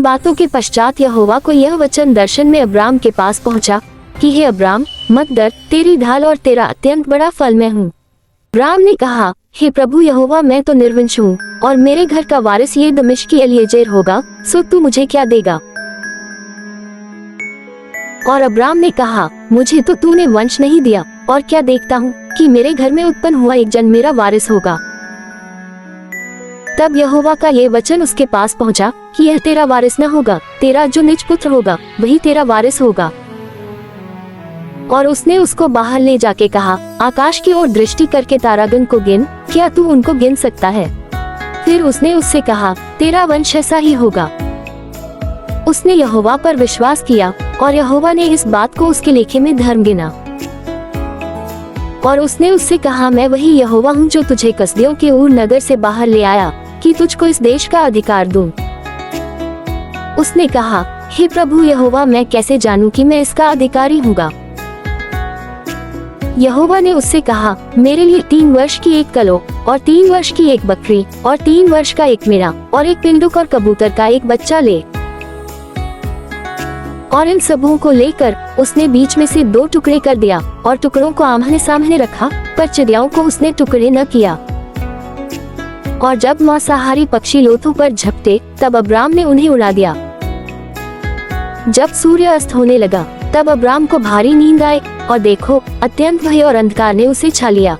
बातों के पश्चात यहोवा को यह वचन दर्शन में अब्राम के पास पहुंचा कि हे अब्राम, मत डर, तेरी ढाल और तेरा अत्यंत बड़ा फल मैं हूँ। अब्राम ने कहा, हे प्रभु यहोवा, मैं तो निर्वंश हूँ और मेरे घर का वारिस ये दमिश्की एलीएजेर होगा, सो तू मुझे क्या देगा? और अब्राम ने कहा, मुझे तो तूने वंश नहीं दिया, और क्या देखता हूँ कि मेरे घर में उत्पन्न हुआ एक जन मेरा वारिस होगा। तब यहोवा का ये वचन उसके पास पहुंचा कि यह तेरा वारिस न होगा, तेरा जो निज पुत्र होगा वही तेरा वारिस होगा। और उसने उसको बाहर ले जाके कहा, आकाश की ओर दृष्टि करके तारागण को गिन, क्या तू उनको गिन सकता है? फिर उसने उससे कहा, तेरा वंश ऐसा ही होगा। उसने यहोवा पर विश्वास किया और यहोवा ने इस बात को उसके लेखे में धर्म गिना। और उसने उससे कहा, मैं वही यहोवा हूँ जो तुझे कसदियों के ऊर नगर से बाहर ले आया कि तुझको इस देश का अधिकार दूं। उसने कहा, हे प्रभु यहोवा, मैं कैसे जानूं कि मैं इसका अधिकारी हूँगा? यहोवा ने उससे कहा, मेरे लिए 3 वर्ष की एक कलो और 3 वर्ष की एक बकरी और 3 वर्ष का एक मेढ़ा और एक पिंडुक और कबूतर का एक बच्चा ले। और इन सबों को लेकर उसने बीच में से 2 टुकड़े कर दिया और टुकड़ों को आमने सामने रखा, पर चिड़ियाओं को उसने टुकड़े न किया। और जब मांसाहारी पक्षी लोथों पर झपटे, तब अब्राम ने उन्हें उड़ा दिया। जब सूर्य अस्त होने लगा, तब अब्राम को भारी नींद आए, और देखो, अत्यंत भय और अंधकार ने उसे छा लिया।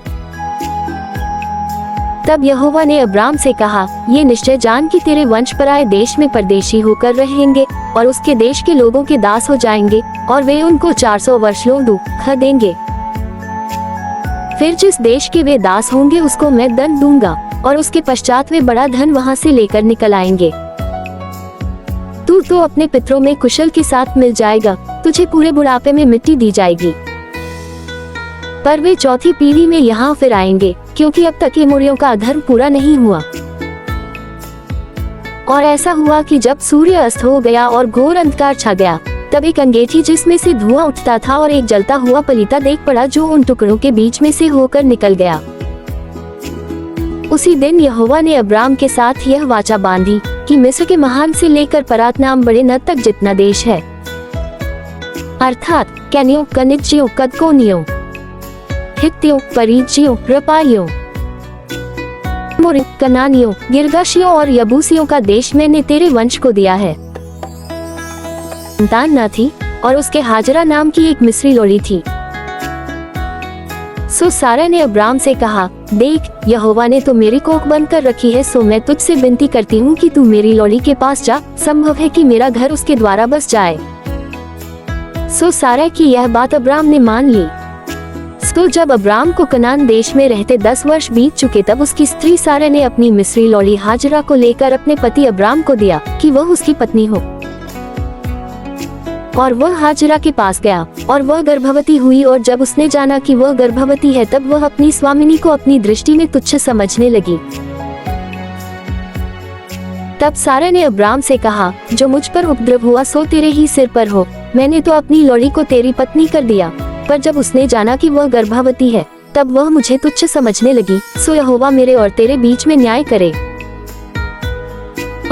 तब यहोवा ने अब्राम से कहा, ये निश्चय जान कि तेरे वंश पराए देश में परदेशी होकर रहेंगे और उसके देश के लोगों के दास हो जाएंगे, और वे उनको 400 वर्षों दुख देंगे। फिर जिस देश के वे दास होंगे उसको मैं दंड दूंगा, और उसके पश्चात वे बड़ा धन वहां से लेकर निकल आएंगे। तू तो अपने पितरों में कुशल के साथ मिल जाएगा, तुझे पूरे बुढ़ापे में मिट्टी दी जाएगी। पर वे 4थी पीढ़ी में यहाँ फिर आएंगे, क्योंकि अब तक एमोरियों का अधर्म पूरा नहीं हुआ। और ऐसा हुआ कि जब सूर्य अस्त हो गया और घोर अंधकार छा गया, तब एक अंगीठी जिसमें से धुआं उठता था और एक जलता हुआ पलीता देख पड़ा, जो उन टुकड़ों के बीच में से होकर निकल गया। उसी दिन यहोवा ने अब्राम के साथ यह वाचा बांधी कि मिस्र के महान से लेकर परात नाम बड़े नद तक जितना देश है, अर्थात कैनियों, कनिज्जियों, कदकोनियों, हित्तियों, परिज्जियों, रपाइयों, मोरी, कनानियों, गिरगाशियों और यबूसियों का देश मैंने तेरे वंश को दिया है। संतान न थी और उसके हाजरा नाम की एक मिस्री लोड़ी थी। सो सारा ने अब्राम से कहा, देख, यहोवा ने तो मेरी कोख बंद कर रखी है, सो मैं तुझसे विनती करती हूँ कि तू मेरी लोड़ी के पास जा, संभव है कि मेरा घर उसके द्वारा बस जाए। सो सारा की यह बात अब्राम ने मान ली। तो जब अब्राम को कनान देश में रहते 10 वर्ष बीत चुके, तब उसकी स्त्री सारा ने अपनी मिस्री लोड़ी हाजरा को लेकर अपने पति अब्राम को दिया कि वह उसकी पत्नी हो। और वह हाजरा के पास गया और वह गर्भवती हुई, और जब उसने जाना कि वह गर्भवती है, तब वह अपनी स्वामिनी को अपनी दृष्टि में तुच्छ समझने लगी। तब सारा ने अब्राम से कहा, जो मुझ पर उपद्रव हुआ सो तेरे ही सिर पर हो, मैंने तो अपनी लोड़ी को तेरी पत्नी कर दिया। पर जब उसने जाना कि वह गर्भवती है, तब वह मुझे तुच्छ समझने लगी। सो यहोवा मेरे और तेरे बीच में न्याय करे।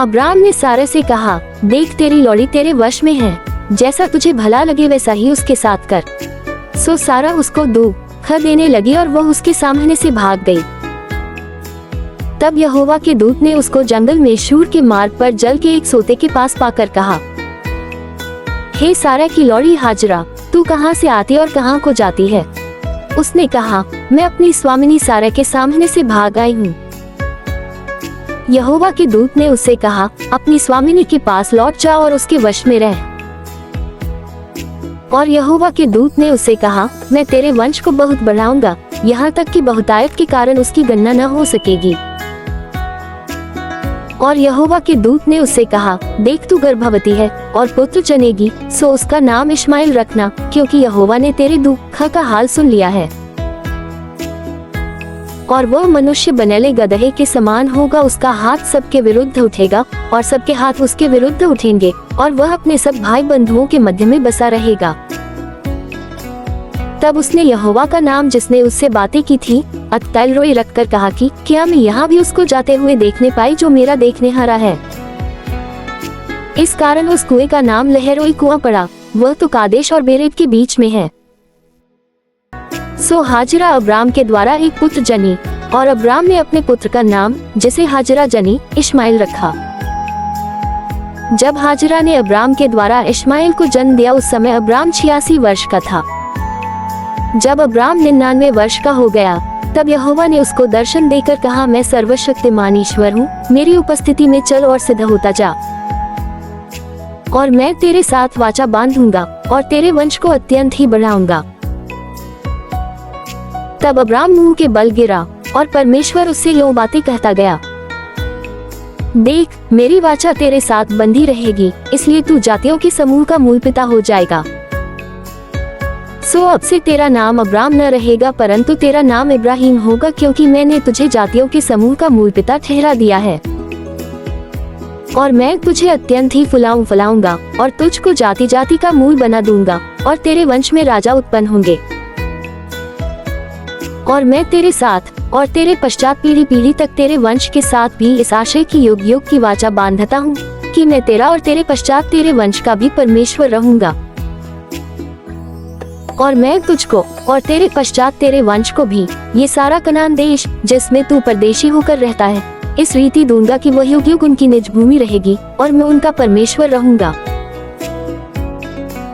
अब्राम ने सारा से कहा, देख, तेरी लोड़ी तेरे वश में है, जैसा तुझे भला लगे वैसा ही उसके साथ कर। सो सारा उसको दुख देने लगी और वह उसके सामने से भाग गई। तब यहोवा के दूत ने उसको जंगल में शूर के मार्ग पर जल के एक सोते के पास पाकर कहा, हे सारा की लोड़ी हाजरा, तू कहाँ से आती और कहाँ को जाती है? उसने कहा, मैं अपनी स्वामिनी सारा के सामने से भाग आई हूँ। यहोवा के दूत ने उससे कहा, अपनी स्वामिनी के पास लौट जा और उसके वश में रह। और यहोवा के दूत ने उससे कहा, मैं तेरे वंश को बहुत बढ़ाऊंगा, यहाँ तक कि बहुतायत के कारण उसकी गणना न हो सकेगी। और यहोवा के दूत ने उससे कहा, देख, तू गर्भवती है और पुत्र जनेगी, सो उसका नाम इश्माएल रखना, क्योंकि यहोवा ने तेरे दुख का हाल सुन लिया है। और वह मनुष्य बनेले गदहे के समान होगा, उसका हाथ सबके विरुद्ध उठेगा और सबके हाथ उसके विरुद्ध उठेंगे, और वह अपने सब भाई बंधुओं के मध्य में बसा रहेगा। तब उसने यहोवा का नाम जिसने उससे बातें की थी अत्तैलरोई रखकर कहा कि क्या मैं यहाँ भी उसको जाते हुए देखने पाई जो मेरा देखने हारा है? इस कारण उस कुएं का नाम लहरोई कुआं पड़ा। वह तो कादेश और बेरेत के बीच में है। सो हाजिरा अब्राम के द्वारा एक पुत्र जनी, और अब्राम ने अपने पुत्र का नाम, जिसे हाजिरा जनी, इश्माइल रखा। जब हाजिरा ने अब्राम के द्वारा इश्माइल को जन्म दिया, उस समय अब्राम 86 वर्ष का था। जब अब्राम 99 वर्ष का हो गया, तब यहोवा ने उसको दर्शन देकर कहा, मैं सर्वशक्तिमान ईश्वर हूँ, मेरी उपस्थिति में चल और सिद्ध होता जा, और मैं तेरे साथ वाचा बांधूंगा और तेरे वंश को अत्यंत ही बढ़ाऊंगा। तब अब्राम मुंह के बल गिरा और परमेश्वर उससे यूं बातें कहता गया, देख, मेरी वाचा तेरे साथ बंधी रहेगी, इसलिए तू जातियों के समूह का मूल पिता हो जाएगा। सो अब से तेरा नाम अब्राम न रहेगा, परंतु तेरा नाम इब्राहिम होगा, क्योंकि मैंने तुझे जातियों के समूह का मूल पिता ठहरा दिया है। और मैं तुझे अत्यंत ही फुलाऊंगा और तुझको जाति जाति का मूल बना दूंगा, और तेरे वंश में राजा उत्पन्न होंगे। और मैं तेरे साथ और तेरे पश्चात पीढ़ी पीढ़ी तक तेरे वंश के साथ भी इस आशय की युग युग की वाचा बांधता हूँ कि मैं तेरा और तेरे पश्चात तेरे वंश का भी परमेश्वर रहूंगा। और मैं तुझको और तेरे पश्चात तेरे वंश को भी ये सारा कनान देश, जिसमें तू परदेशी होकर रहता है, इस रीति दूंगा कि वह युग युग उनकी निज भूमि रहेगी, और मैं उनका परमेश्वर रहूंगा।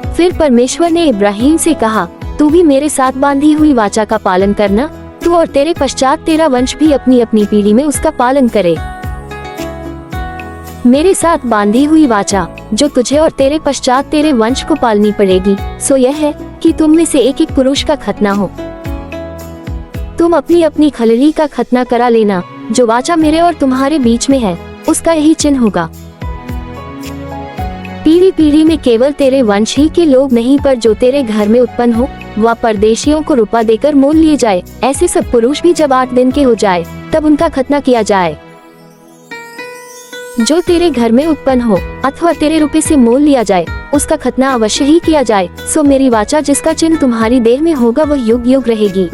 फिर परमेश्वर ने इब्राहिम से कहा, तू भी मेरे साथ बांधी हुई वाचा का पालन करना, तू और तेरे पश्चात तेरा वंश भी अपनी अपनी पीढ़ी में उसका पालन करे। मेरे साथ बांधी हुई वाचा जो तुझे और तेरे पश्चात तेरे वंश को पालनी पड़ेगी, सो यह है कि तुम में से एक एक पुरुष का खतना हो। तुम अपनी अपनी खलरी का खतना करा लेना, जो वाचा मेरे और तुम्हारे बीच में है, उसका यही चिन्ह होगा। पीढ़ी पीढ़ी में केवल तेरे वंश ही के लोग नहीं, पर जो तेरे घर में उत्पन्न हो वह परदेशियों को रुपा देकर मोल लिए जाए। ऐसे सब पुरुष भी जब 8 दिन के हो जाए, तब उनका खतना किया जाए। जो तेरे घर में उत्पन्न हो अथवा तेरे रुपए से मोल लिया जाए, उसका खतना अवश्य ही किया जाए। सो मेरी वाचा जिसका चिन्ह तुम्हारी देह में होगा, वह युग युग रहेगी।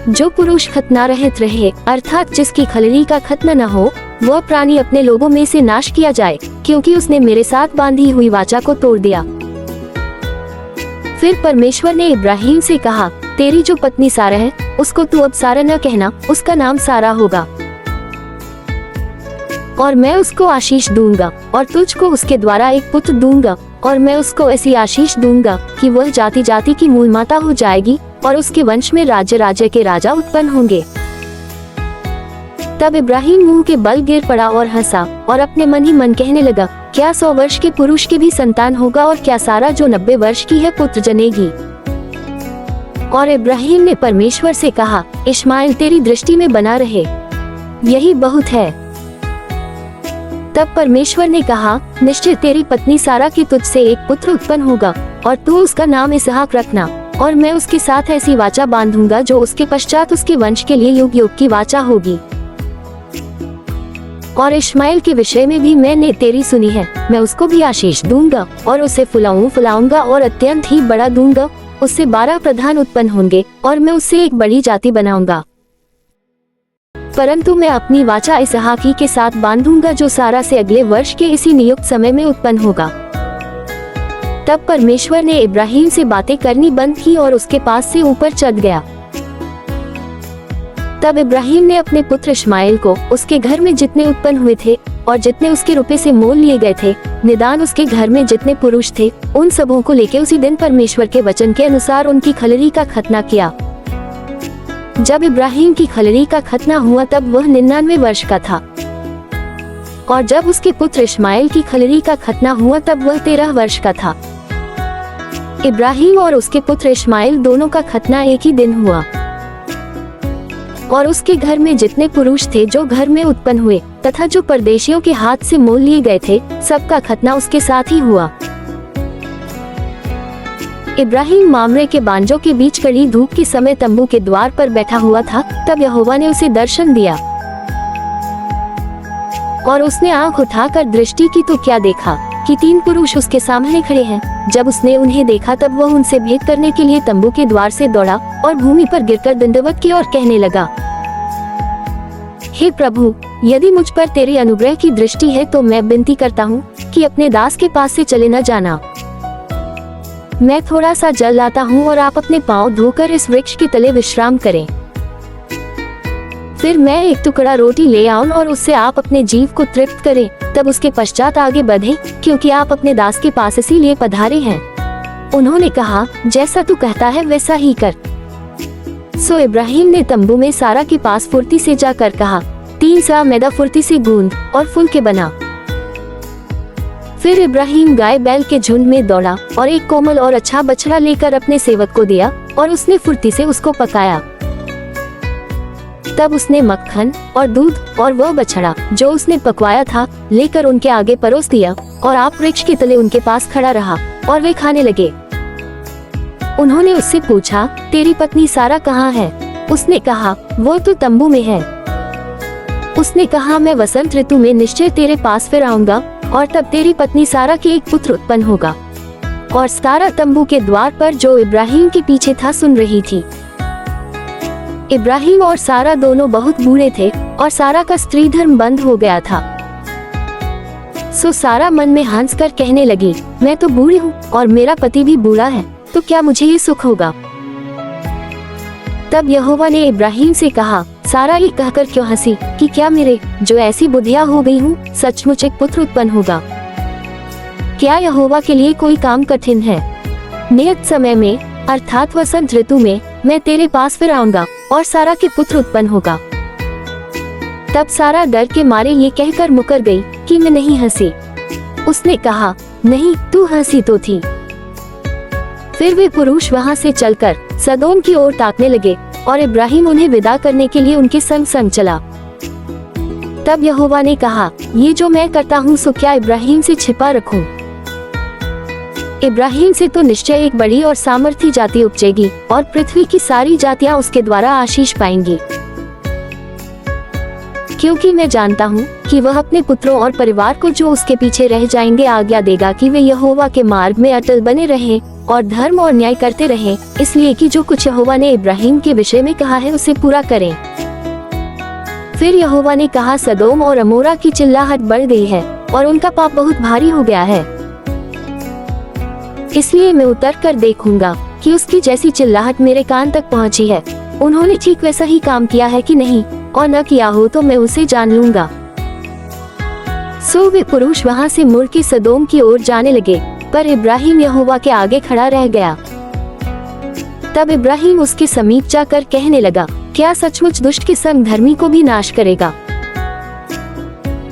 जो पुरुष खतना रहित रहे, अर्थात जिसकी खलरी का खतना न हो, वह प्राणी अपने लोगों में से नाश किया जाए, क्योंकि उसने मेरे साथ बांधी हुई वाचा को तोड़ दिया। फिर परमेश्वर ने इब्राहिम से कहा, तेरी जो पत्नी सारा है, उसको तू अब सारा न कहना, उसका नाम सारा होगा। और मैं उसको आशीष दूंगा और तुझको उसके द्वारा एक पुत्र दूंगा, और मैं उसको ऐसी आशीष दूंगा कि वह जाति जाति की मूल माता हो जाएगी, और उसके वंश में राज्य राज्य के राजा उत्पन्न होंगे। तब इब्राहिम मुंह के बल गिर पड़ा और हंसा, और अपने मन ही मन कहने लगा, क्या 100 वर्ष के पुरुष के भी संतान होगा, और क्या सारा जो 90 वर्ष की है पुत्र जनेगी। और इब्राहिम ने परमेश्वर से कहा, इश्माइल तेरी दृष्टि में बना रहे, यही बहुत है। तब परमेश्वर ने कहा, निश्चय तेरी पत्नी सारा की तुझसे एक पुत्र उत्पन्न होगा, और तू उसका नाम इसहाक रखना, और मैं उसके साथ ऐसी वाचा बांधूंगा जो उसके पश्चात उसके वंश के लिए युग युग की वाचा होगी। और इश्माइल के विषय में भी मैंने तेरी सुनी है, मैं उसको भी आशीष दूंगा और उसे फुलाऊंगा और अत्यंत ही बड़ा दूंगा। उससे 12 प्रधान उत्पन्न होंगे, और मैं उससे एक बड़ी जाति बनाऊंगा। परंतु मैं अपनी वाचा इसहाक ही के साथ बांधूंगा, जो सारा से अगले वर्ष के इसी नियुक्त समय में उत्पन्न होगा। तब परमेश्वर ने इब्राहिम से बातें करनी बंद की और उसके पास से ऊपर चढ़ गया। तब इब्राहिम ने अपने पुत्र इश्माइल को उसके घर में जितने उत्पन्न हुए थे और जितने उसके रुपए से मोल लिए गए थे, निदान उसके घर में जितने पुरुष थे, उन सबों को लेके उसी दिन परमेश्वर के वचन के अनुसार उनकी खलरी का खतना किया। जब इब्राहिम की खलरी का खतना हुआ, तब वह 99 वर्ष का था। और जब उसके पुत्र इश्माइल की खलरी का खतना हुआ, तब वह 13 वर्ष का था। इब्राहिम और उसके पुत्र इश्माइल दोनों का खतना एक ही दिन हुआ। और उसके घर में जितने पुरुष थे जो घर में उत्पन्न हुए तथा जो परदेशियों के हाथ से मोल लिए गए थे, सबका खतना उसके साथ ही हुआ। इब्राहिम मामरे के बांजों के बीच कड़ी धूप के समय तंबू के द्वार पर बैठा हुआ था। तब यहोवा ने उसे दर्शन दिया, और उसने आंख उठाकर दृष्टि की तो क्या देखा कि 3 पुरुष उसके सामने खड़े हैं। जब उसने उन्हें देखा, तब वह उनसे भेंट करने के लिए तंबू के द्वार से दौड़ा और भूमि पर गिरकर दंडवत की और कहने लगा, हे प्रभु, यदि मुझ पर तेरी अनुग्रह की दृष्टि है तो मैं विनती करता हूँ कि अपने दास के पास से चले न जाना। मैं थोड़ा सा जल लाता हूँ और आप अपने पाँव धोकर इस वृक्ष के तले विश्राम करें। फिर मैं एक टुकड़ा रोटी ले आऊं और उससे आप अपने जीव को तृप्त करें, तब उसके पश्चात आगे बढ़े, क्योंकि आप अपने दास के पास इसीलिए पधारे हैं। उन्होंने कहा, जैसा तू कहता है वैसा ही कर। सो इब्राहिम ने तंबू में सारा के पास फुर्ती से जाकर कहा, 3 सा मैदा फुर्ती से गूंद और फूल के बना। फिर इब्राहिम गाय बैल के झुंड में दौड़ा और एक कोमल और अच्छा बछड़ा लेकर अपने सेवक को दिया और उसने फुर्ती से उसको पकाया। तब उसने मक्खन और दूध और वह बछड़ा जो उसने पकवाया था लेकर उनके आगे परोस दिया और आप वृक्ष के तले उनके पास खड़ा रहा और वे खाने लगे। उन्होंने उससे पूछा, तेरी पत्नी सारा कहाँ है? उसने कहा, वो तो तंबू में है। उसने कहा, मैं वसंत ऋतु में निश्चय तेरे पास फिर आऊंगा और तब तेरी पत्नी सारा के एक पुत्र उत्पन्न होगा। और सारा तंबू के द्वार पर जो इब्राहिम के पीछे था सुन रही थी। इब्राहिम और सारा दोनों बहुत बूढ़े थे और सारा का स्त्री धर्म बंद हो गया था। सो सारा मन में हंस कर कहने लगी, मैं तो बूढ़ी हूँ और मेरा पति भी बूढ़ा है, तो क्या मुझे ये सुख होगा? तब यहोवा ने इब्राहिम से कहा, सारा ये कहकर क्यों हंसी कि क्या मेरे जो ऐसी बुद्धिया हो गई हूँ सचमुच एक पुत्र उत्पन्न होगा? क्या यहोवा के लिए कोई काम कठिन है? नियत समय में अर्थात वसंत ऋतु में मैं तेरे पास फिर आऊंगा और सारा के पुत्र उत्पन्न होगा। तब सारा डर के मारे ये कहकर मुकर गई कि मैं नहीं हंसी। उसने कहा, नहीं, तू हंसी तो थी। फिर वे पुरुष वहां से चलकर सदोम की ओर ताकने लगे और इब्राहिम उन्हें विदा करने के लिए उनके संग संग चला। तब यहोवा ने कहा, ये जो मैं करता हूँ सो क्या इब्राहिम से छिपा रखूं? इब्राहिम से तो निश्चय एक बड़ी और सामर्थी जाति उपजेगी और पृथ्वी की सारी जातियां उसके द्वारा आशीष पाएंगी। क्योंकि मैं जानता हूँ कि वह अपने पुत्रों और परिवार को जो उसके पीछे रह जाएंगे आज्ञा देगा कि वे यहोवा के मार्ग में अटल बने रहें और धर्म और न्याय करते रहें, इसलिए कि जो कुछ यहोवा ने इब्राहिम के विषय में कहा है उसे पूरा करें। फिर यहोवा ने कहा, सदोम और अमोरा की चिल्लाहट बढ़ गई है और उनका पाप बहुत भारी हो गया है, इसलिए मैं उतर कर देखूंगा कि उसकी जैसी चिल्लाहट मेरे कान तक पहुंची है, उन्होंने ठीक वैसा ही काम किया है कि नहीं, और न किया हो तो मैं उसे जान लूंगा। सो वे पुरुष वहां से मुड़ के सदोम की ओर जाने लगे, पर इब्राहिम यहोवा के आगे खड़ा रह गया। तब इब्राहिम उसके समीप जाकर कहने लगा, क्या सचमुच दुष्ट के संग धर्मी को भी नाश करेगा?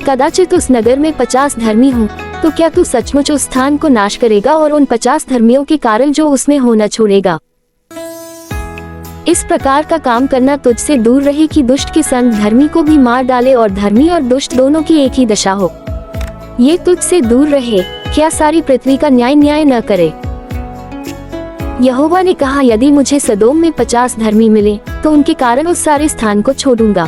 कदाचित उस नगर में 50 धर्मी हों, तो क्या तू सचमुच उस स्थान को नाश करेगा और उन 50 धर्मियों के कारण जो उसमें होना छोड़ेगा? इस प्रकार का काम करना तुझसे दूर रहे कि दुष्ट के संग धर्मी को भी मार डाले और धर्मी और दुष्ट दोनों की एक ही दशा हो। ये तुझसे दूर रहे, क्या सारी पृथ्वी का न्याय न करे? यहोवा ने कहा, यदि मुझे सदोम में 50 धर्मी मिले तो उनके कारण उस सारे स्थान को छोड़ूंगा।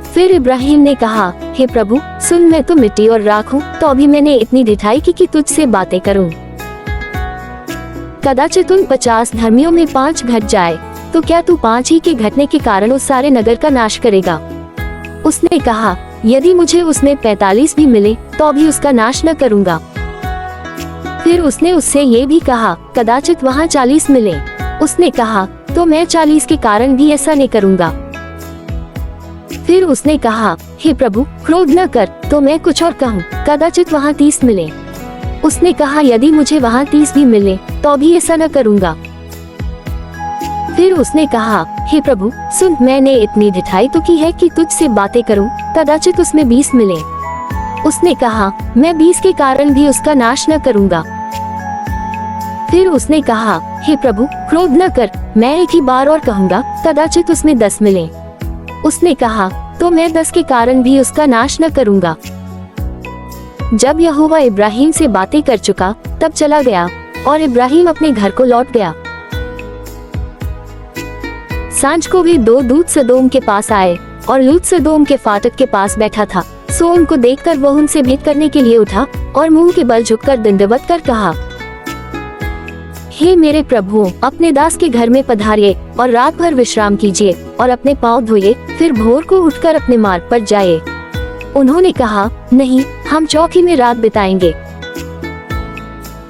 फिर इब्राहिम ने कहा, हे प्रभु सुन, मैं तो मिट्टी और राख हूँ, तो अभी मैंने इतनी ढिठाई की कि तुझसे बातें करूं। कदाचित उन 50 धर्मियों में 5 घट जाए, तो क्या तू 5 ही के घटने के कारण उस सारे नगर का नाश करेगा? उसने कहा, यदि मुझे उसमें 45 भी मिले तो अभी उसका नाश न करूंगा। फिर उसने उससे ये भी कहा, कदाचित वहाँ 40 मिले। उसने कहा, तो मैं 40 के कारण भी ऐसा नहीं करूंगा। फिर उसने कहा, हे प्रभु क्रोध न कर, तो मैं कुछ और कहूँ, कदाचित वहाँ 30 मिले। उसने कहा, यदि मुझे वहाँ 30 भी मिले तो भी ऐसा न करूँगा। फिर उसने कहा, हे प्रभु सुन, मैंने इतनी ढिठाई तो की है कि तुझसे बातें करूं, कदाचित उसमें 20 मिले। उसने कहा, मैं 20 के कारण भी उसका नाश न करूँगा। फिर उसने कहा, हे प्रभु क्रोध न कर, मैं एक ही बार और कहूँगा, कदाचित उसमें 10 मिले। उसने कहा, तो मैं 10 के कारण भी उसका नाश न करूँगा। जब यहोवा इब्राहिम से बातें कर चुका तब चला गया और इब्राहिम अपने घर को लौट गया। सांझ को वे 2 दूत सदोम के पास आए और लूत सदोम के फाटक के पास बैठा था। सो उनको देखकर वह उनसे भेंट करने के लिए उठा और मुंह के बल झुककर दंडवत कर कहा, हे मेरे प्रभु, अपने दास के घर में पधारिए और रात भर विश्राम कीजिए और अपने पाँव धोइए, फिर भोर को उठकर अपने मार्ग पर जाइए। उन्होंने कहा, नहीं, हम चौकी में रात बिताएंगे।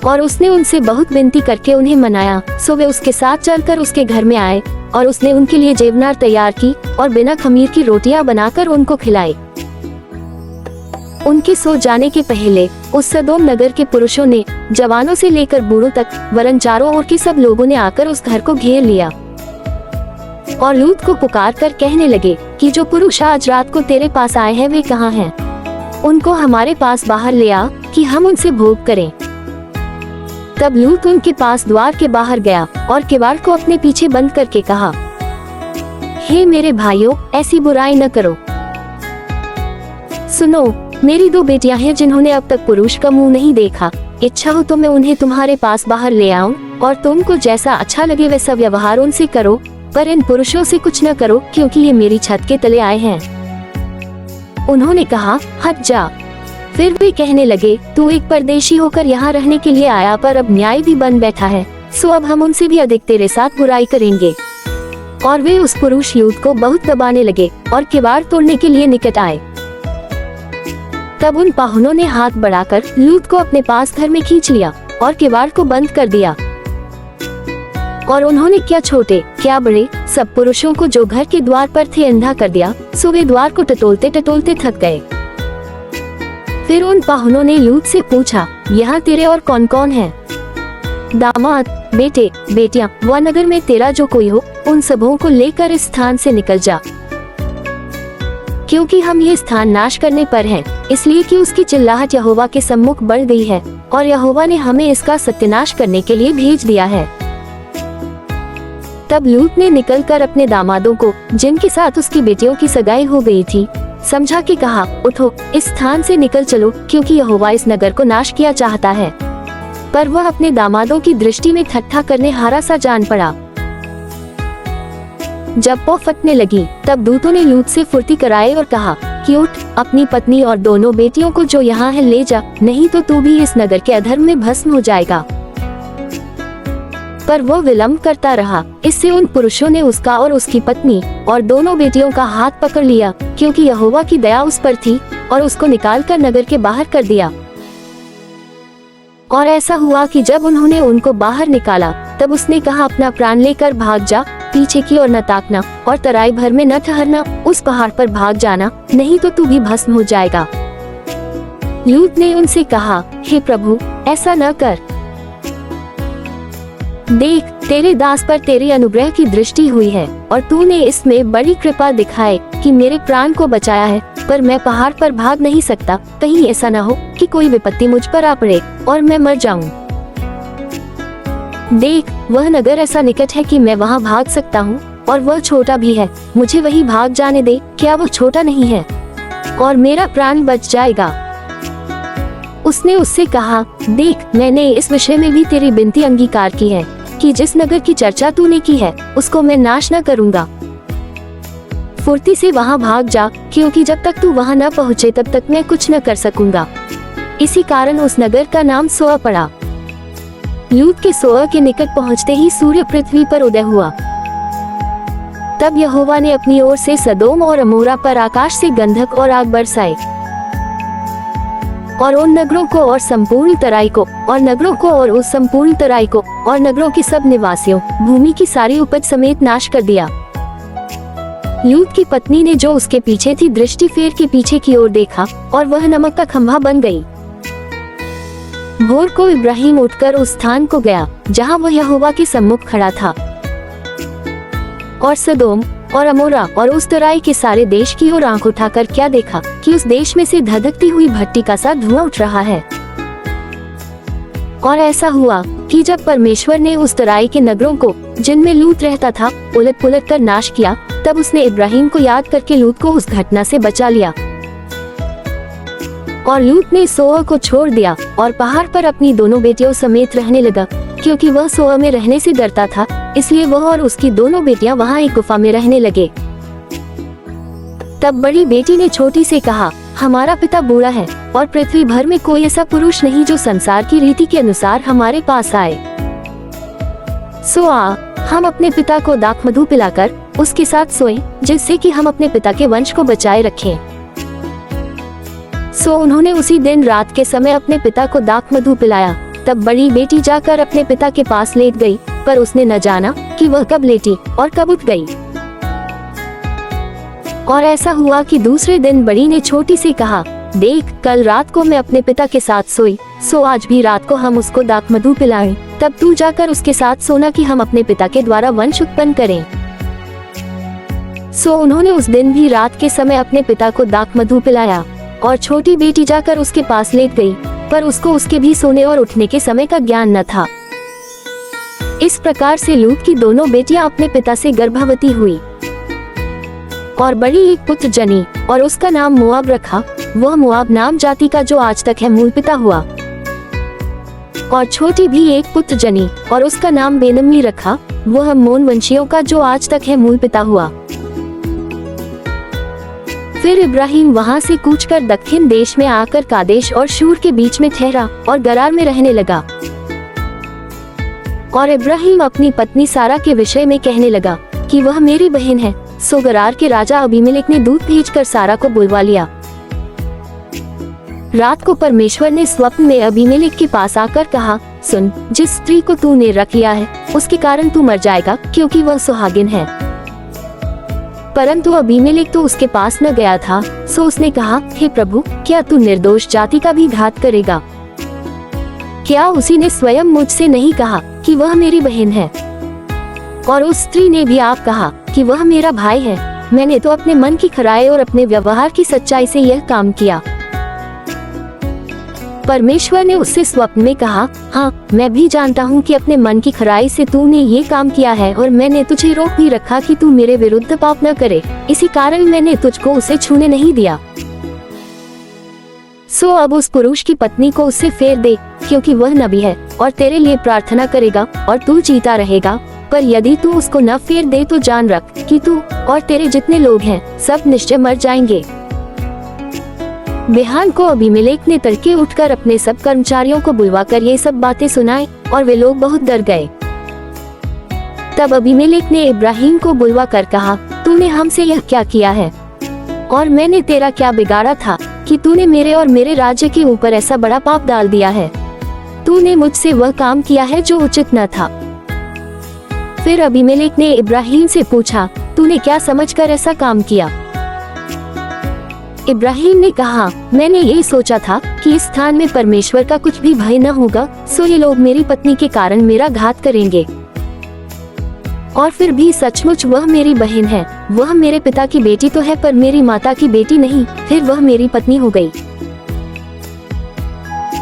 और उसने उनसे बहुत विनती करके उन्हें मनाया, सो वे उसके साथ चलकर उसके घर में आए और उसने उनके लिए जेवनार तैयार की और बिना खमीर की रोटियां बनाकर उनको खिलाई। उनके सो जाने के पहले उस सदोम नगर के पुरुषों ने, जवानों से लेकर बूढ़ों तक, वरन चारों ओर के सब लोगों ने आकर उस घर को घेर लिया और लूत को पुकार कर कहने लगे कि जो पुरुष आज रात को तेरे पास आए हैं वे कहाँ हैं? उनको हमारे पास बाहर ले आ कि हम उनसे भोग करें। तब लूत उनके पास द्वार के बाहर गया और किवाड़ को अपने पीछे बंद करके कहा, हे मेरे भाइयों, ऐसी बुराई न करो। सुनो, मेरी 2 बेटियां हैं जिन्होंने अब तक पुरुष का मुंह नहीं देखा। इच्छा हो तो मैं उन्हें तुम्हारे पास बाहर ले आऊं और तुमको जैसा अच्छा लगे वैसा व्यवहार उनसे करो, पर इन पुरुषों से कुछ न करो, क्योंकि ये मेरी छत के तले आए हैं। उन्होंने कहा, हट जा। फिर वे कहने लगे, तू एक परदेशी होकर यहाँ रहने के लिए आया, पर अब न्याय भी बन बैठा है, सो अब हम उनसे भी अधिक तेरे साथ बुराई करेंगे। और वे उस पुरुष लूत को बहुत दबाने लगे और किवाड़ तोड़ने के लिए निकट आए। तब उन पाहुनों ने हाथ बढ़ाकर लूत को अपने पास घर में खींच लिया और किवाड़ को बंद कर दिया। और उन्होंने क्या छोटे क्या बड़े सब पुरुषों को जो घर के द्वार पर थे अंधा कर दिया, सो वे द्वार को टटोलते टटोलते थक गए। फिर उन पाहुनों ने लूत से पूछा, यहाँ तेरे और कौन कौन हैं? दामाद, बेटे, बेटियां व नगर में तेरा जो कोई हो, उन सबों को लेकर इस स्थान से निकल जा, क्योंकि हम ये स्थान नाश करने पर हैं, इसलिए कि उसकी चिल्लाहट यहोवा के सम्मुख बढ़ गई है और यहोवा ने हमें इसका सत्यानाश करने के लिए भेज दिया है। तब लूत ने निकलकर अपने दामादों को, जिनके साथ उसकी बेटियों की सगाई हो गई थी, समझा के कहा, उठो, इस स्थान से निकल चलो, क्योंकि यहोवा इस नगर को नाश किया चाहता है। पर वह अपने दामादों की दृष्टि में ठट्ठा करने हारा सा जान पड़ा। जब पौ फटने लगी, तब दूतों ने लूत से फुर्ती कराए और कहा कि उठ, अपनी पत्नी और दोनों बेटियों को जो यहाँ है ले जा, नहीं तो तू भी इस नगर के अधर्म में भस्म हो जाएगा। पर वो विलम्ब करता रहा। इससे उन पुरुषों ने उसका और उसकी पत्नी और दोनों बेटियों का हाथ पकड़ लिया, क्योंकि यहोवा की दया उस पर थी, और उसको निकालकर नगर के बाहर कर दिया। और ऐसा हुआ कि जब उन्होंने उनको बाहर निकाला, तब उसने कहा, अपना प्राण लेकर भाग जा, पीछे की ओर न ताकना और तराई भर में न ठहरना, उस पहाड़ पर भाग जाना, नहीं तो तू भी भस्म हो जाएगा। लूत ने उनसे कहा, हे प्रभु, ऐसा न कर। देख, तेरे दास पर तेरी अनुग्रह की दृष्टि हुई है और तूने इसमें बड़ी कृपा दिखाए कि मेरे प्राण को बचाया है, पर मैं पहाड़ पर भाग नहीं सकता, कहीं ऐसा न हो कि कोई विपत्ति मुझ पर आ पड़े और मैं मर जाऊं। देख, वह नगर ऐसा निकट है कि मैं वहां भाग सकता हूं, और वह छोटा भी है, मुझे वही भाग जाने दे, क्या वह छोटा नहीं है, और मेरा प्राण बच जाएगा। उसने उससे कहा, देख, मैंने इस विषय में भी तेरी विनती अंगीकार की है कि जिस नगर की चर्चा तूने की है उसको मैं नाश न करूंगा। फुर्ती से वहां भाग जा, क्योंकि जब तक तू वहां न पहुंचे तब तक मैं कुछ न कर सकूंगा। इसी कारण उस नगर का नाम सोअ पड़ा। लूत के सोअ के निकट पहुंचते ही सूर्य पृथ्वी पर उदय हुआ। तब यहोवा ने अपनी ओर से सदोम और अमोरा पर आकाश से गंधक और आग बरसाए, और उन नगरों को और संपूर्ण तराई को, और नगरों को और उस संपूर्ण तराई को, और नगरों के सब निवासियों, भूमि की सारी उपज समेत नाश कर दिया। लूत की पत्नी ने जो उसके पीछे थी दृष्टि फेर के पीछे की ओर देखा, और वह नमक का खंभा बन गई। भोर को इब्राहिम उठकर उस स्थान को गया जहाँ वह यहोवा के सम्मुख खड़ा था, और सदोम और अमोरा और उस तराई के सारे देश की ओर आंख उठाकर क्या देखा कि उस देश में से धधकती हुई भट्टी का सा धुआं उठ रहा है। और ऐसा हुआ कि जब परमेश्वर ने उस तराई के नगरों को, जिनमें लूत रहता था, उलट पुलट कर नाश किया, तब उसने इब्राहिम को याद करके लूत को उस घटना से बचा लिया। और लूत ने सोअ को छोड़ दिया और पहाड़ पर अपनी दोनों बेटियों समेत रहने लगा, क्योंकि वह सोअ में रहने से डरता था, इसलिए वह और उसकी दोनों बेटियां वहां एक गुफा में रहने लगे। तब बड़ी बेटी ने छोटी से कहा, हमारा पिता बूढ़ा है और पृथ्वी भर में कोई ऐसा पुरुष नहीं जो संसार की रीति के अनुसार हमारे पास आए। सो आ, हम अपने पिता को दाख मधु पिलाकर उसके साथ सोएं, जिससे कि हम अपने पिता के वंश को बचाए रखें। सो उन्होंने उसी दिन रात के समय अपने पिता को दाख मधु पिलाया। तब बड़ी बेटी जाकर अपने पिता के पास लेट गई, पर उसने न जाना कि वह कब लेटी और कब उठ गई। और ऐसा हुआ कि दूसरे दिन बड़ी ने छोटी से कहा, देख, कल रात को मैं अपने पिता के साथ सोई, सो आज भी रात को हम उसको दाख मधु पिलाएं। तब तू जाकर उसके साथ सोना कि हम अपने पिता के द्वारा वंश उत्पन्न करें। सो उन्होंने उस दिन भी रात के समय अपने पिता को दाख मधु पिलाया, और छोटी बेटी जाकर उसके पास लेट गई, पर उसको उसके भी सोने और उठने के समय का ज्ञान न था। इस प्रकार से लूत की दोनों बेटियां अपने पिता से गर्भवती हुई, और बड़ी एक पुत्र जनी, और उसका नाम मोआब रखा। वह मोआब नाम जाति का जो आज तक है मूल पिता हुआ। और छोटी भी एक पुत्र जनी, और उसका नाम बेनम्मी रखा। वह अम्मोन वंशियों का जो आज तक है मूल पिता हुआ। फिर इब्राहिम वहां से कूच कर दक्षिण देश में आकर कादेश और शूर के बीच में ठहरा और गरार में रहने लगा। और इब्राहिम अपनी पत्नी सारा के विषय में कहने लगा कि वह मेरी बहन है। सो गरार के राजा अबीमेलेक ने दूत भेजकर सारा को बुलवा लिया। रात को परमेश्वर ने स्वप्न में अबीमेलेक के पास आकर कहा, सुन, जिस स्त्री को तूने रख लिया है उसके कारण तू मर जाएगा, क्योंकि वह सुहागिन है। परंतु अबीमेलेक तो उसके पास न गया था। सो उसने कहा, हे प्रभु, क्या तू निर्दोष जाति का भी घात करेगा? क्या उसी ने स्वयं मुझसे नहीं कहा कि वह मेरी बहन है? और उस स्त्री ने भी आप कहा कि वह मेरा भाई है। मैंने तो अपने मन की खराई और अपने व्यवहार की सच्चाई से यह काम किया। परमेश्वर ने उससे स्वप्न में कहा, हाँ, मैं भी जानता हूँ कि अपने मन की खराई से तूने ये काम किया है, और मैंने तुझे रोक भी रखा कि तू मेरे विरुद्ध पाप न करे। इसी कारण मैंने तुझको उसे छूने नहीं दिया। सो अब उस पुरुष की पत्नी को उससे फेर दे, क्योंकि वह नबी है और तेरे लिए प्रार्थना करेगा और तू जीता रहेगा। पर यदि तू उसको न फेर दे तो जान रख कि तू और तेरे जितने लोग हैं सब निश्चय मर जाएंगे। बिहान को अबीमेलेक ने तड़के उठकर अपने सब कर्मचारियों को बुलवाकर ये सब बातें सुनाई, और वे लोग बहुत डर गए। तब अबीमेलेक ने इब्राहिम को बुलवा कर कहा, तूने हमसे यह क्या किया है? और मैंने तेरा क्या बिगाड़ा था कि तूने मेरे और मेरे राज्य के ऊपर ऐसा बड़ा पाप डाल दिया है? तूने मुझसे वह काम किया है जो उचित न था। फिर अबीमेलेक ने इब्राहिम से पूछा, तूने क्या समझकर ऐसा काम किया? इब्राहिम ने कहा, मैंने ये सोचा था कि इस स्थान में परमेश्वर का कुछ भी भय न होगा, सो ये लोग मेरी पत्नी के कारण मेरा घात करेंगे। और फिर भी सचमुच वह मेरी बहन है। वह मेरे पिता की बेटी तो है, पर मेरी माता की बेटी नहीं। फिर वह मेरी पत्नी हो गई।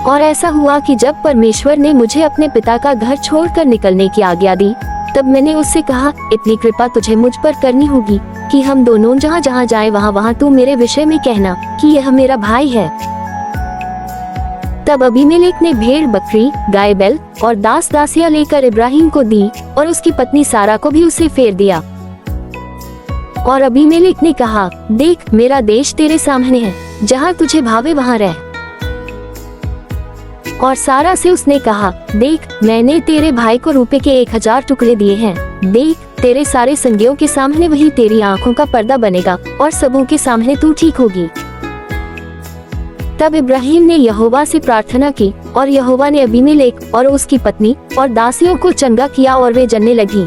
और ऐसा हुआ कि जब परमेश्वर ने मुझे अपने पिता का घर छोड़कर निकलने की आज्ञा दी, तब मैंने उससे कहा, इतनी कृपा तुझे मुझ पर करनी होगी कि हम दोनों जहाँ जहाँ जाएं वहाँ तू मेरे विषय में कहना कि यह मेरा भाई है। तब अबीमेलेक ने भेड़, बकरी, गाय, बैल और दास दासियां लेकर इब्राहिम को दी, और उसकी पत्नी सारा को भी उसे फेर दिया। और अबीमेलेक ने कहा, देख, मेरा देश तेरे सामने है, जहाँ तुझे भावे वहाँ रह। और सारा से उसने कहा, देख, मैंने तेरे भाई को रुपए के 1000 टुकड़े दिए हैं। देख, तेरे सारे संगियों के सामने वही तेरी आंखों का पर्दा बनेगा, और सबों के सामने तू ठीक होगी। तब इब्राहिम ने यहोवा से प्रार्थना की, और यहोवा ने अबीमेलेक और उसकी पत्नी और दासियों को चंगा किया, और वे जनने लगी।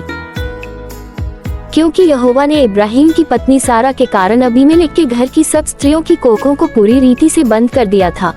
क्योंकि यहोवा ने इब्राहिम की पत्नी सारा के कारण अबीमेलेक के घर की सब स्त्रियों की कोखों को पूरी रीति से बंद कर दिया था।